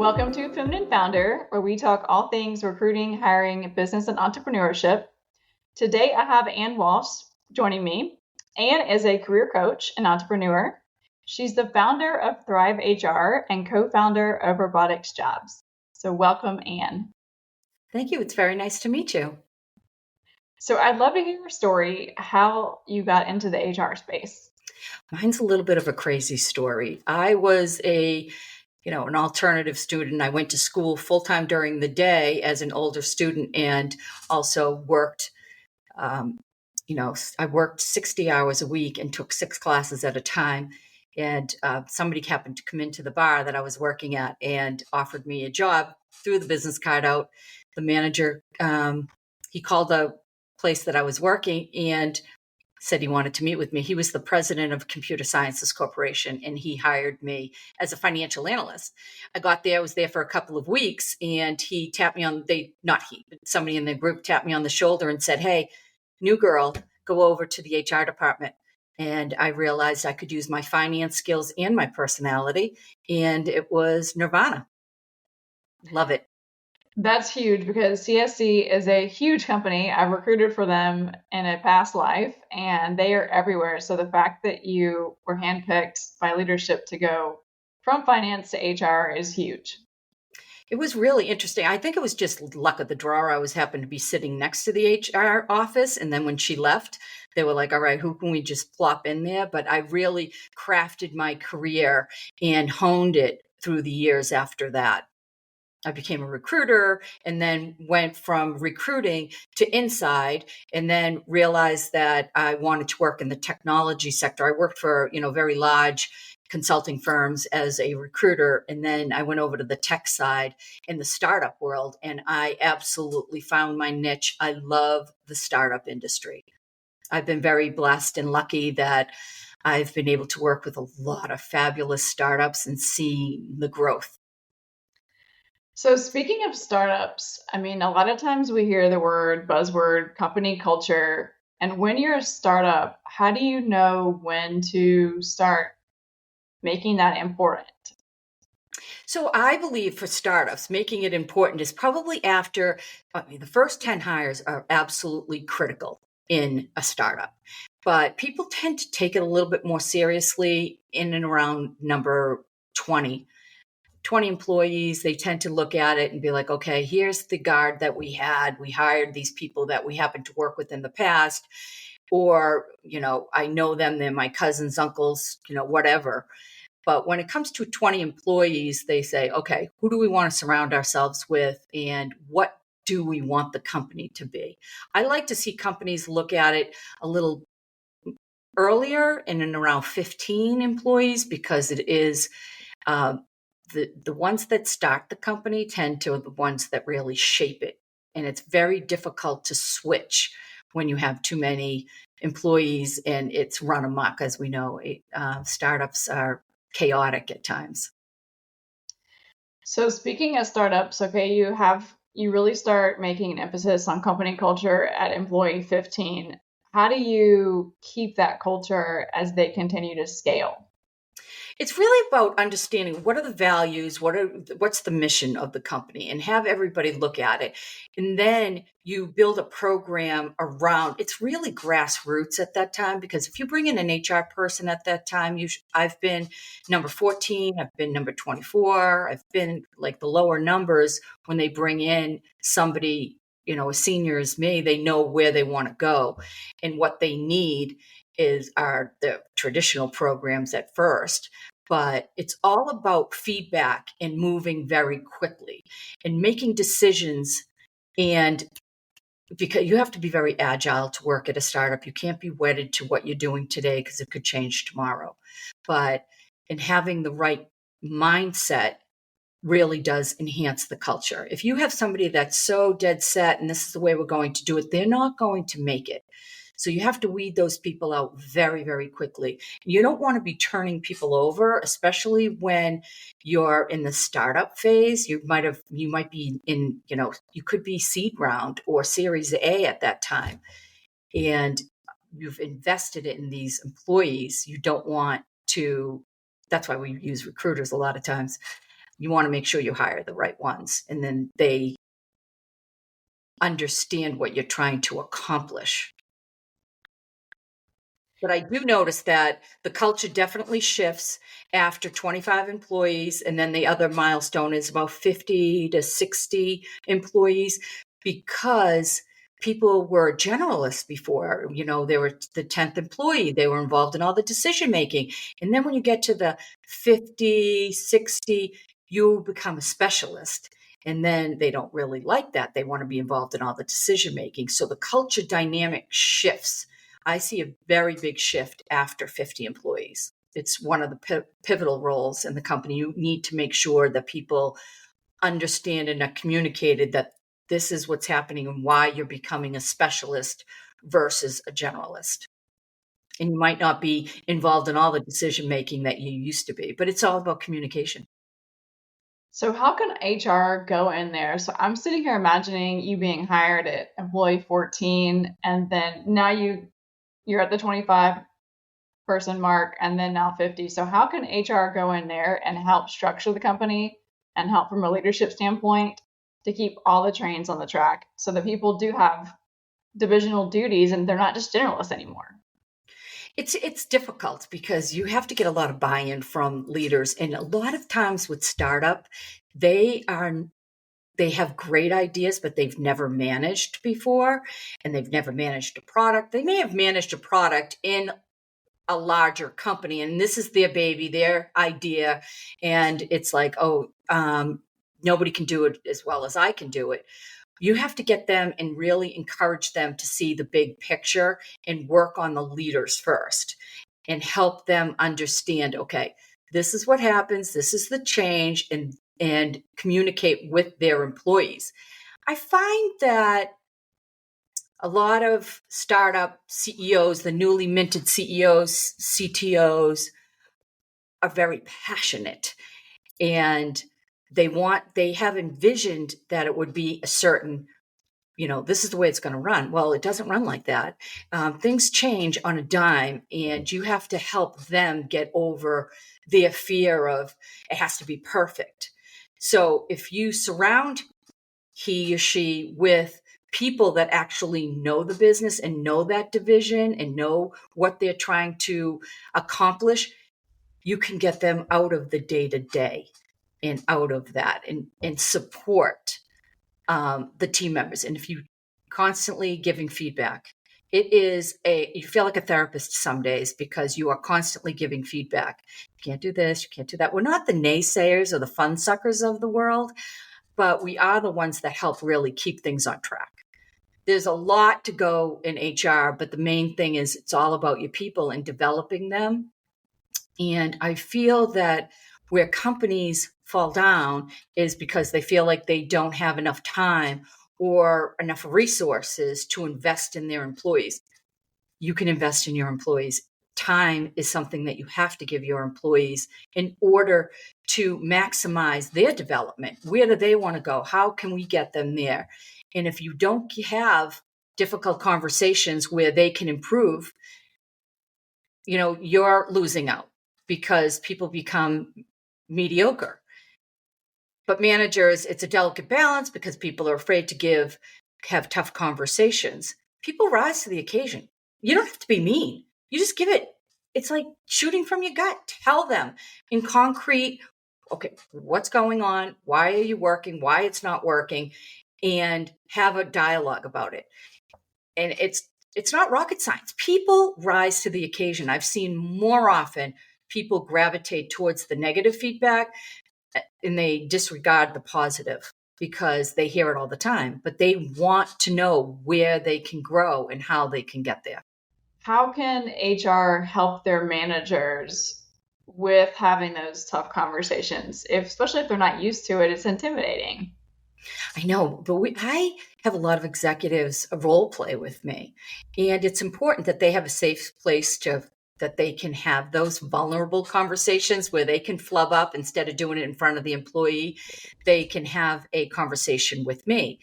Welcome to Feminine Founder, where we talk all things recruiting, hiring, business, and entrepreneurship. Today, I have Ann Walsh joining me. Ann is a career coach and entrepreneur. She's the founder of ThriveHR and co-founder of Robotics Jobs. So welcome, Ann. Thank you. It's very nice to meet you. So I'd love to hear your story, how you got into the HR space. Mine's a little bit of a crazy story. I was an alternative student. I went to school full-time during the day as an older student and also worked, I worked 60 hours a week and took 6 classes at a time. And somebody happened to come into the bar that I was working at and offered me a job, threw the business card out. The manager, he called the place that I was working and said he wanted to meet with me. He was the president of Computer Sciences Corporation, and he hired me as a financial analyst. I got there, I was there for a couple of weeks, and he tapped me on, somebody in the group tapped me on the shoulder and said, "Hey, new girl, go over to the HR department." And I realized I could use my finance skills and my personality, and it was nirvana. Love it. That's huge because CSC is a huge company. I've recruited for them in a past life and they are everywhere. So the fact that you were handpicked by leadership to go from finance to HR is huge. It was really interesting. I think it was just luck of the draw. I happened to be sitting next to the HR office. And then when she left, they were like, "All right, who can we just plop in there?" But I really crafted my career and honed it through the years after that. I became a recruiter and then went from recruiting to inside and then realized that I wanted to work in the technology sector. I worked for, very large consulting firms as a recruiter. And then I went over to the tech side in the startup world and I absolutely found my niche. I love the startup industry. I've been very blessed and lucky that I've been able to work with a lot of fabulous startups and see the growth. So speaking of startups, a lot of times we hear the word buzzword company culture. And when you're a startup, how do you know when to start making that important? So I believe for startups, making it important is probably after, the first 10 hires are absolutely critical in a startup. But people tend to take it a little bit more seriously in and around number 20 employees. They tend to look at it and be like, okay, here's the guard that we had. We hired these people that we happened to work with in the past. Or, I know them, they're my cousins, uncles, whatever. But when it comes to 20 employees, they say, okay, who do we want to surround ourselves with and what do we want the company to be? I like to see companies look at it a little earlier and in around 15 employees because it is the ones that start the company tend to the ones that really shape it. And it's very difficult to switch when you have too many employees and it's run amok. As we know, startups are chaotic at times. So speaking of startups, okay, you really start making an emphasis on company culture at employee 15. How do you keep that culture as they continue to scale? It's really about understanding what are the values, what's the mission of the company, and have everybody look at it. And then you build a program around. It's really grassroots at that time because if you bring in an HR person at that time, I've been number 14, I've been number 24, I've been like the lower numbers when they bring in somebody, as senior as me, they know where they want to go and what they need are the traditional programs at first, but it's all about feedback and moving very quickly and making decisions. And because you have to be very agile to work at a startup, you can't be wedded to what you're doing today because it could change tomorrow. But in having the right mindset really does enhance the culture. If you have somebody that's so dead set and this is the way we're going to do it, they're not going to make it. So you have to weed those people out very, very quickly. You don't want to be turning people over, especially when you're in the startup phase. You might be in, you could be seed round or Series A at that time. And you've invested in these employees. You don't want to, that's why we use recruiters a lot of times. You want to make sure you hire the right ones, and then they understand what you're trying to accomplish. But I do notice that the culture definitely shifts after 25 employees. And then the other milestone is about 50 to 60 employees, because people were generalists before. They were the 10th employee. They were involved in all the decision making. And then when you get to the 50, 60, you become a specialist. And then they don't really like that. They want to be involved in all the decision making. So the culture dynamic shifts. I see a very big shift after 50 employees. It's one of the pivotal roles in the company. You need to make sure that people understand and are communicated that this is what's happening and why you're becoming a specialist versus a generalist. And you might not be involved in all the decision making that you used to be, but it's all about communication. So how can HR go in there? So I'm sitting here imagining you being hired at employee 14, and then now you're at the 25 person mark, and then now 50. So how can HR go in there and help structure the company and help from a leadership standpoint to keep all the trains on the track so that people do have divisional duties and they're not just generalists anymore? It's difficult because you have to get a lot of buy-in from leaders, and a lot of times with startup, they have great ideas, but they've never managed before, and they've never managed a product. They may have managed a product in a larger company, and this is their baby, their idea, and it's like, nobody can do it as well as I can do it. You have to get them and really encourage them to see the big picture and work on the leaders first and help them understand, okay, this is what happens, this is the change, and communicate with their employees. I find that a lot of startup CEOs, the newly minted CEOs, CTOs, are very passionate, and they have envisioned that it would be a certain, this is the way it's going to run. Well, it doesn't run like that. Things change on a dime, and you have to help them get over their fear of it has to be perfect. So if you surround he or she with people that actually know the business and know that division and know what they're trying to accomplish, you can get them out of the day-to-day and out of that and support the team members. And if you constantly giving feedback, you feel like a therapist some days because you are constantly giving feedback. You can't do this, you can't do that. We're not the naysayers or the fun suckers of the world, but we are the ones that help really keep things on track. There's a lot to go in HR, but the main thing is it's all about your people and developing them. And I feel that where companies fall down is because they feel like they don't have enough time or enough resources to invest in their employees. You can invest in your employees. Time is something that you have to give your employees in order to maximize their development. Where do they want to go? How can we get them there? And if you don't have difficult conversations where they can improve, you're losing out because people become mediocre. But managers, it's a delicate balance because people are afraid to have tough conversations. People rise to the occasion. You don't have to be mean. You just give it. It's like shooting from your gut. Tell them in concrete, okay, what's going on? Why are you working? Why it's not working? And have a dialogue about it. And it's not rocket science. People rise to the occasion. I've seen more often people gravitate towards the negative feedback and they disregard the positive because they hear it all the time, but they want to know where they can grow and how they can get there. How can HR help their managers with having those tough conversations? Especially if they're not used to it, it's intimidating. I know, but I have a lot of executives role play with me, and it's important that they have a safe place that they can have those vulnerable conversations where they can flub up instead of doing it in front of the employee. They can have a conversation with me,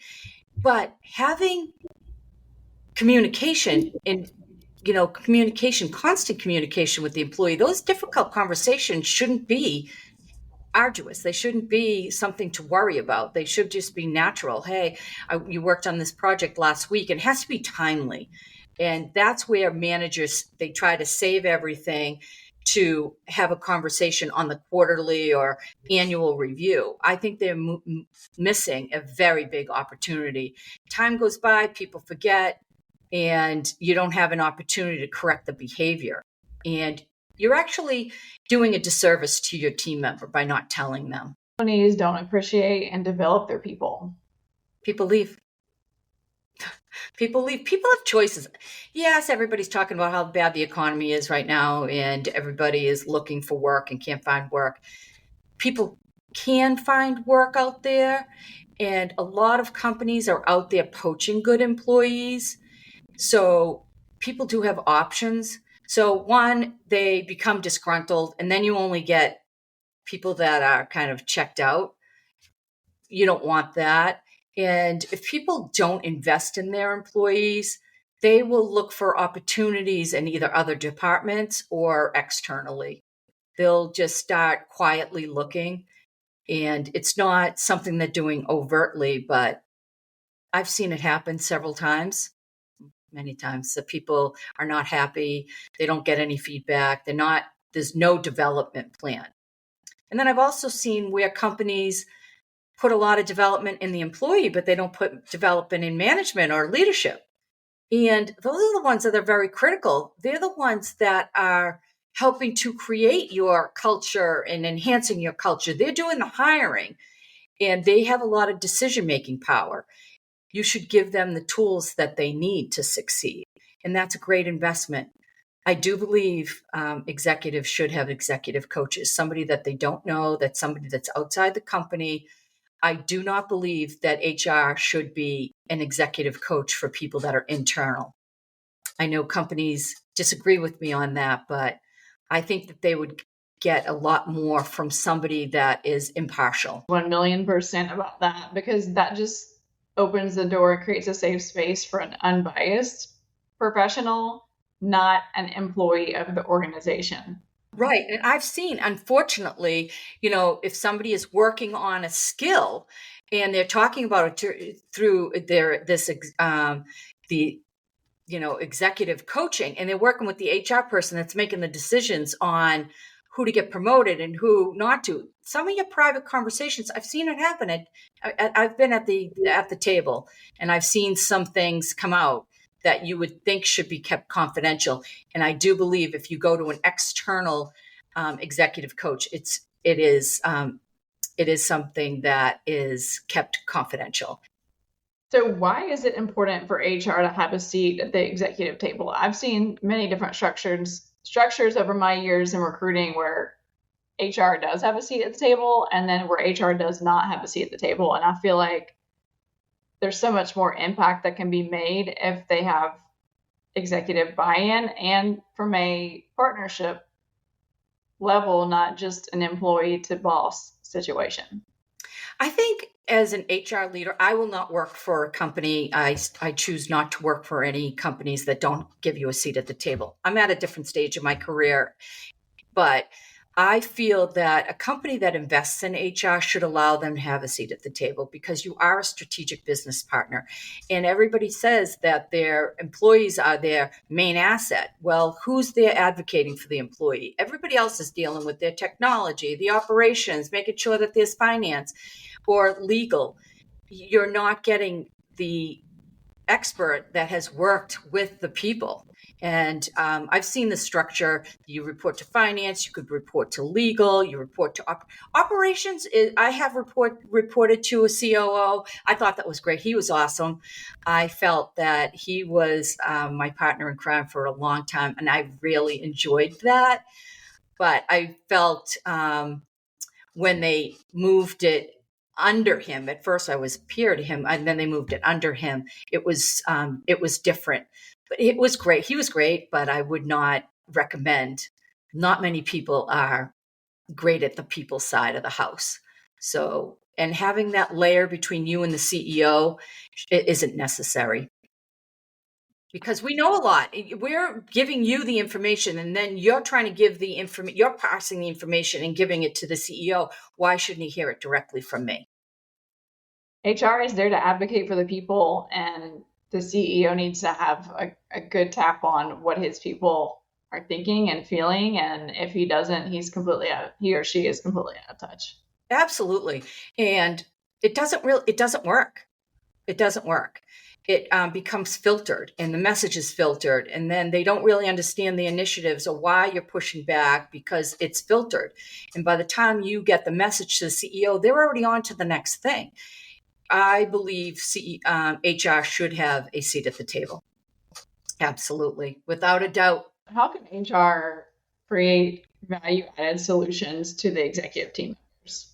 but having communication and constant communication with the employee, those difficult conversations shouldn't be arduous. They shouldn't be something to worry about. They should just be natural. Hey, you worked on this project last week, and it has to be timely. And that's where managers, they try to save everything to have a conversation on the quarterly or annual review. I think they're missing a very big opportunity. Time goes by, people forget, and you don't have an opportunity to correct the behavior. And you're actually doing a disservice to your team member by not telling them. Companies don't appreciate and develop their people. People leave. People leave. People have choices. Yes, everybody's talking about how bad the economy is right now, and everybody is looking for work and can't find work. People can find work out there, and a lot of companies are out there poaching good employees. So people do have options. So one, they become disgruntled, and then you only get people that are kind of checked out. You don't want that. And if people don't invest in their employees, they will look for opportunities in either other departments or externally. They'll just start quietly looking. And it's not something they're doing overtly, but I've seen it happen several times, many times. The people are not happy. They don't get any feedback. There's no development plan. And then I've also seen where companies put a lot of development in the employee, but they don't put development in management or leadership. And those are the ones that are very critical. They're the ones that are helping to create your culture and enhancing your culture. They're doing the hiring, and they have a lot of decision-making power. You should give them the tools that they need to succeed. And that's a great investment. I do believe executives should have executive coaches, somebody that they don't know, that's somebody that's outside the company. I do not believe that HR should be an executive coach for people that are internal. I know companies disagree with me on that, but I think that they would get a lot more from somebody that is impartial. 1,000,000% about that, because that just opens the door, creates a safe space for an unbiased professional, not an employee of the organization. Right. And I've seen, unfortunately, if somebody is working on a skill and they're talking about it through executive coaching, and they're working with the HR person that's making the decisions on who to get promoted and who not to. Some of your private conversations, I've seen it happen. I've been at the table, and I've seen some things come out that you would think should be kept confidential. And I do believe if you go to an external executive coach, it is something that is kept confidential. So why is it important for HR to have a seat at the executive table? I've seen many different structures over my years in recruiting where HR does have a seat at the table, and then where HR does not have a seat at the table. And I feel like there's so much more impact that can be made if they have executive buy-in and from a partnership level, not just an employee to boss situation. I think as an HR leader, I will not work for a company. I choose not to work for any companies that don't give you a seat at the table. I'm at a different stage of my career, but I feel that a company that invests in HR should allow them to have a seat at the table, because you are a strategic business partner. And everybody says that their employees are their main asset. Well, who's there advocating for the employee? Everybody else is dealing with their technology, the operations, making sure that there's finance or legal. You're not getting the expert that has worked with the people. And I've seen the structure. You report to finance, you could report to legal, you report to operations. I have reported to a COO. I thought that was great. He was awesome. I felt that he was my partner in crime for a long time, and I really enjoyed that. But I felt when they moved it under him, at first I was peer to him, and then they moved it under him. It was different. But it was great. He was great, but I would not recommend. Not many people are great at the people side of the house. So, and having that layer between you and the CEO, it isn't necessary. because we know a lot. We're giving you the information, and then you're trying to give the information, you're parsing the information and giving it to the CEO. Why shouldn't he hear it directly from me? HR is there to advocate for the people, and the CEO needs to have a good tap on what his people are thinking and feeling. And if he doesn't, he or she is completely out of touch. Absolutely. And it doesn't work. It doesn't work. It becomes filtered, and the message is filtered, and then they don't really understand the initiatives or why you're pushing back because it's filtered. And by the time you get the message to the CEO, they're already on to the next thing. I believe HR should have a seat at the table. Absolutely, without a doubt. How can HR create value added solutions to the executive team members?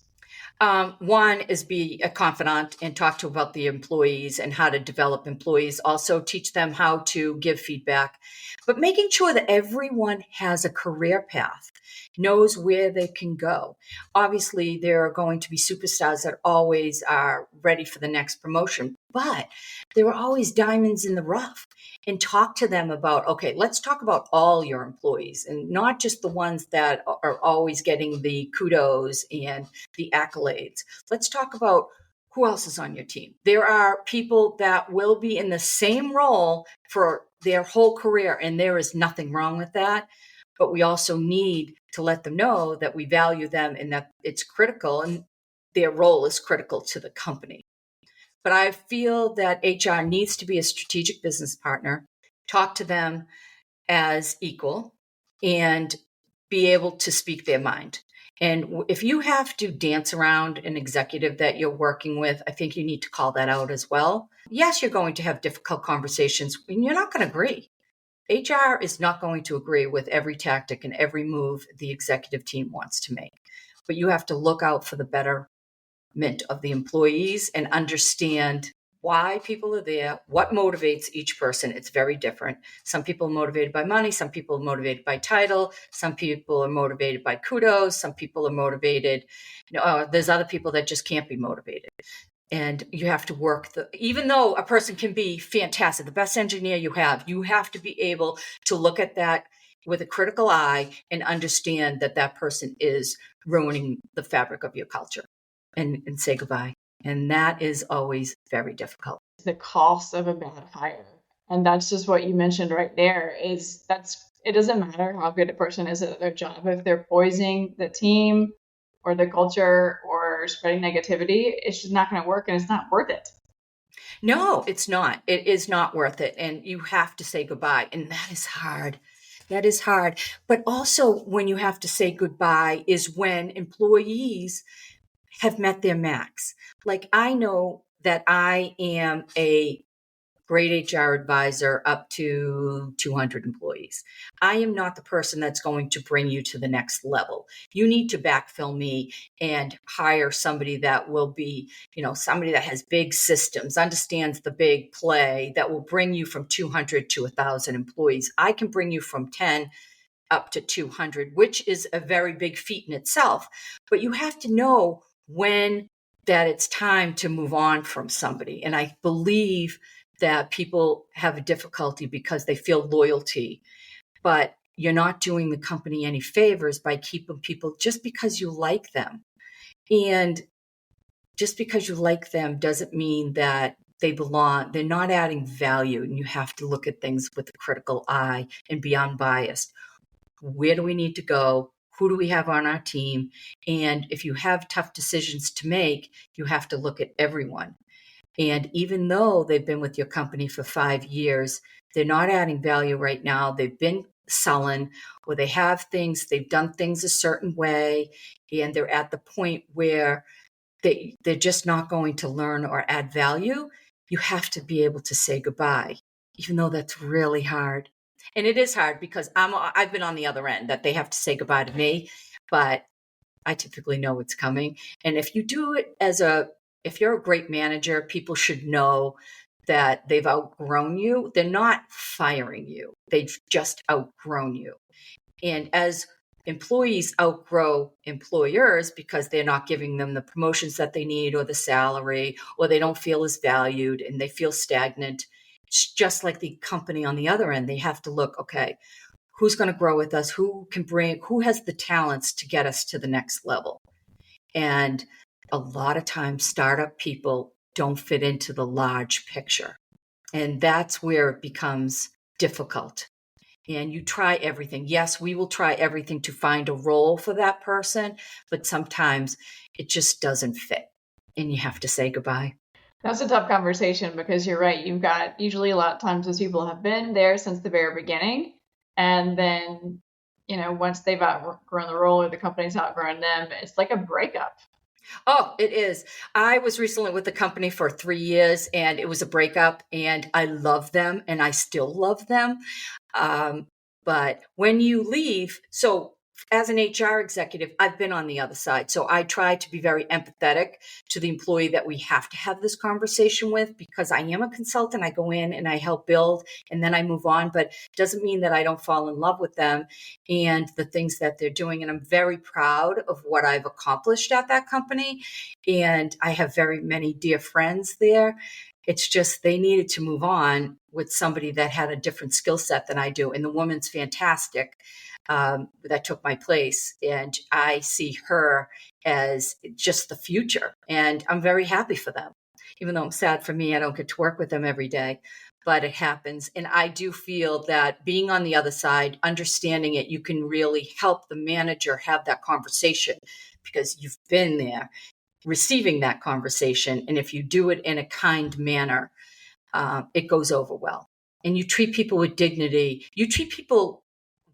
One is be a confidant and talk to about the employees and how to develop employees. Also teach them how to give feedback, but making sure that everyone has a career path, knows where they can go. Obviously, there are going to be superstars that always are ready for the next promotion, but there are always diamonds in the rough. And talk to them about, okay, let's talk about all your employees and not just the ones that are always getting the kudos and the accolades. Let's talk about who else is on your team. There are people that will be in the same role for their whole career, and there is nothing wrong with that. But we also need to let them know that we value them and that it's critical, and their role is critical to the company. But I feel that HR needs to be a strategic business partner, talk to them as equal, and be able to speak their mind. And if you have to dance around an executive that you're working with, I think you need to call that out as well. Yes, you're going to have difficult conversations and you're not going to agree. HR is not going to agree with every tactic and every move the executive team wants to make. But you have to look out for the betterment of the employees and understand why people are there, what motivates each person. It's very different. Some people are motivated by money. Some people are motivated by title. Some people are motivated by kudos. Some people are motivated. There's other people that just can't be motivated. And you have to work even though a person can be fantastic, the best engineer you have to be able to look at that with a critical eye and understand that that person is ruining the fabric of your culture and say goodbye. And that is always very difficult. The cost of a bad hire. And that's just what you mentioned right there it doesn't matter how good a person is at their job. If they're poisoning the team or the culture or spreading negativity, it's just not going to work, and it's not worth it. No, it's not. It is not worth it. And you have to say goodbye. And that is hard. That is hard. But also when you have to say goodbye is when employees have met their max. Like I know that I am a great HR advisor up to 200 employees. I am not the person that's going to bring you to the next level. You need to backfill me and hire somebody that will be, somebody that has big systems, understands the big play, that will bring you from 200 to 1,000 employees. I can bring you from 10 up to 200, which is a very big feat in itself. But you have to know when that it's time to move on from somebody. And I believe that people have a difficulty because they feel loyalty, but you're not doing the company any favors by keeping people just because you like them. And just because you like them doesn't mean that they belong. They're not adding value, and you have to look at things with a critical eye and be unbiased. Where do we need to go? Who do we have on our team? And if you have tough decisions to make, you have to look at everyone. And even though they've been with your company for 5 years, they're not adding value right now. They've been sullen, or they've done things a certain way, and they're at the point where they're just not going to learn or add value. You have to be able to say goodbye, even though that's really hard. And it is hard because I've been on the other end, that they have to say goodbye to me, but I typically know it's coming. And if you do it if you're a great manager, people should know that they've outgrown you. They're not firing you. They've just outgrown you. And as employees outgrow employers because they're not giving them the promotions that they need or the salary, or they don't feel as valued and they feel stagnant, It's just like the company on the other end. They have to look, okay, who's going to grow with us? Who has the talents to get us to the next level? And a lot of times startup people don't fit into the large picture. And that's where it becomes difficult. And you try everything. Yes, we will try everything to find a role for that person, but sometimes it just doesn't fit and you have to say goodbye. That's a tough conversation because you're right. You've got usually a lot of times those people have been there since the very beginning. And then, once they've outgrown the role or the company's outgrown them, it's like a breakup. Oh, it is. I was recently with the company for 3 years and it was a breakup, and I love them and I still love them. But when you leave, so as an HR executive, I've been on the other side. So I try to be very empathetic to the employee that we have to have this conversation with, because I am a consultant. I go in and I help build and then I move on, but it doesn't mean that I don't fall in love with them and the things that they're doing. And I'm very proud of what I've accomplished at that company. And I have very many dear friends there. It's just they needed to move on with somebody that had a different skill set than I do. And the woman's fantastic. That took my place. And I see her as just the future. And I'm very happy for them, even though I'm sad for me. I don't get to work with them every day, but it happens. And I do feel that being on the other side, understanding it, you can really help the manager have that conversation because you've been there receiving that conversation. And if you do it in a kind manner, it goes over well. And you treat people with dignity. You treat people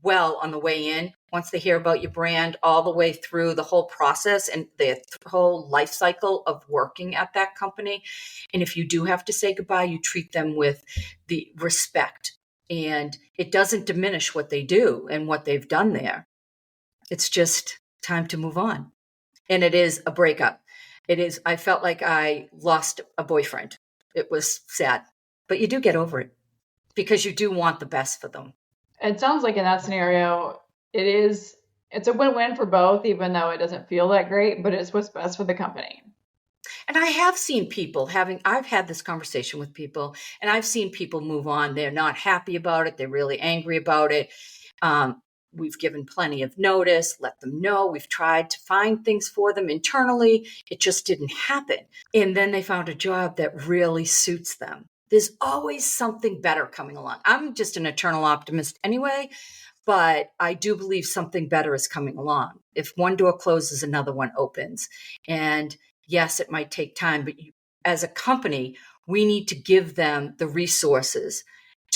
well on the way in, once they hear about your brand, all the way through the whole process and the whole life cycle of working at that company. And if you do have to say goodbye, you treat them with the respect. And it doesn't diminish what they do and what they've done there. It's just time to move on. And it is a breakup. It is, I felt like I lost a boyfriend. It was sad, but you do get over it because you do want the best for them. It sounds like in that scenario, it's a win-win for both, even though it doesn't feel that great, but it's what's best for the company. And I have seen people I've had this conversation with people, and I've seen people move on. They're not happy about it. They're really angry about it. We've given plenty of notice, let them know. We've tried to find things for them internally. It just didn't happen. And then they found a job that really suits them. There's always something better coming along. I'm just an eternal optimist anyway, but I do believe something better is coming along. If one door closes, another one opens. And yes, it might take time, but as a company, we need to give them the resources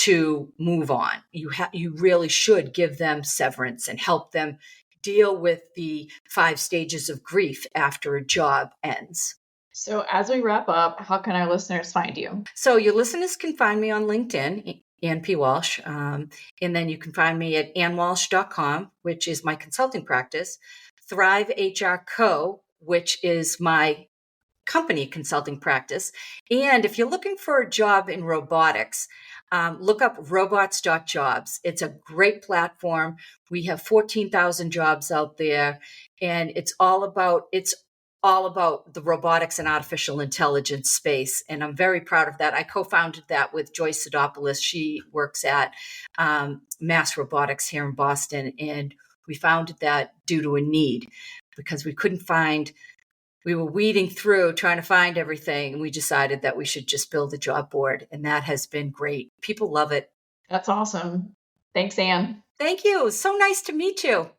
to move on. You really should give them severance and help them deal with the 5 stages of grief after a job ends. So as we wrap up, how can our listeners find you? So your listeners can find me on LinkedIn, Ann P. Walsh. And then you can find me at annwalsh.com, which is my consulting practice, ThriveHR Co., which is my company consulting practice. And if you're looking for a job in robotics, look up robots.jobs. It's a great platform. We have 14,000 jobs out there, and it's all about the robotics and artificial intelligence space. And I'm very proud of that. I co-founded that with Joyce Sidopoulos. She works at Mass Robotics here in Boston. And we founded that due to a need because we were weeding through trying to find everything. And we decided that we should just build a job board. And that has been great. People love it. That's awesome. Thanks, Ann. Thank you. So nice to meet you.